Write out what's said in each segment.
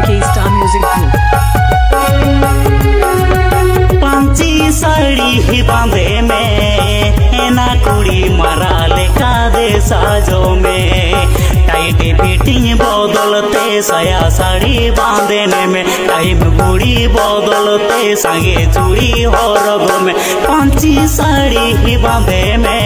K-Star Music Group. Panchi sari ही बांधे में ना कुड़ी मरा लेका दे साजो में टाइट फिटिंग बदलते साया साड़ी बांधने में टाइम बुड़ी बदलते संगे चूड़ी हरग में पांची साड़ी ही बांधे में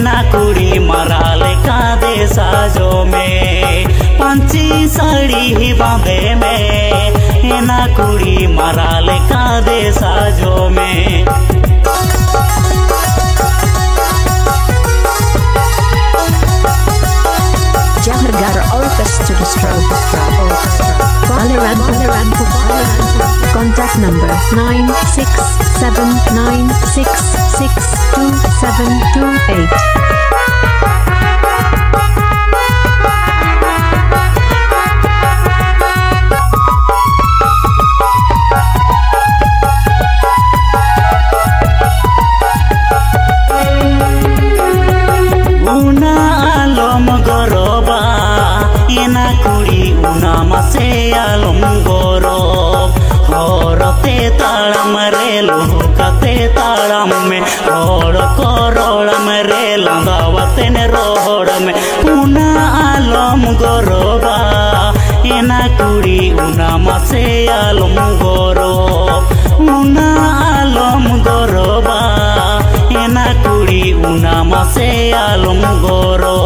ना कुड़ी मरा लेका दे साजो में पांची साड़ी ही बांधे में ना कुड़ी मरा लेका दे साजो में Jahargara Orchestra Balaram Contact number 9679662728. ताड़म रे लुकाते ताड़म में और करोड़म रे लंदावते ने रोड़ में उना आलम गोरोबा एना कुड़ी उना मसे आलम गोरो उना आलम गोरोबा एना कुड़ी उना मसे आलम गोरो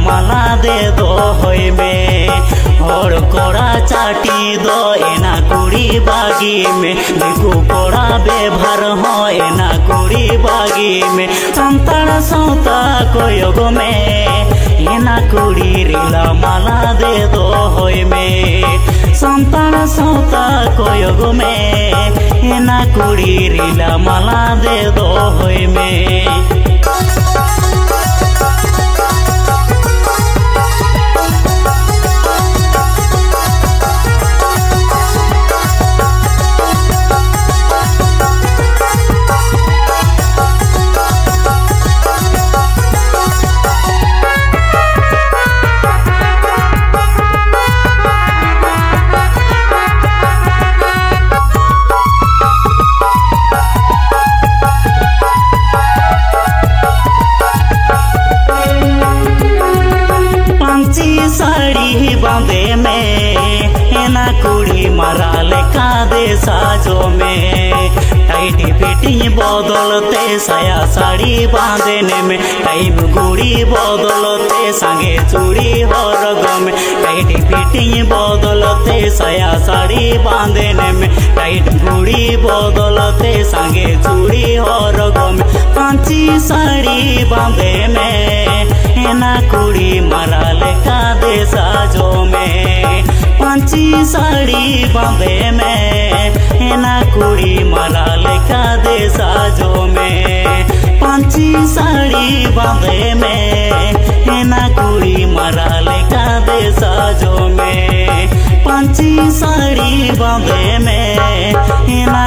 माला दे दो होय में और कोड़ा चाटी दो एना कुड़ी बागी में देखो कोड़ा बेभर हो एना कुड़ी बागी में संतान सौता कोयोग में एना कुड़ी रिला माला दे दो होय में संतान सौता कोयोग में एना कुड़ी रिला माला दे दो होय में साड़ी बांधे में ना कुड़ी मरा लेका दे साजो में टाइट फिटिंग बदलते साया साड़ी बांधने में टाइम गुड़ी बदलते संगे चूड़ी हरग में टाइट फिटिंग बदलते साया साड़ी बांधने में टाइट गुड़ी बदलते संगे चूड़ी हरग में पांची साड़ी बांधे में ना कुड़ी मरा लेका दे साजो में पांची साड़ी बांधे में ना कुड़ी मरा लेका दे साजो में पांची साड़ी बांधे में ना कुड़ी मरा लेका दे साजो में पांची साड़ी बांधे में ना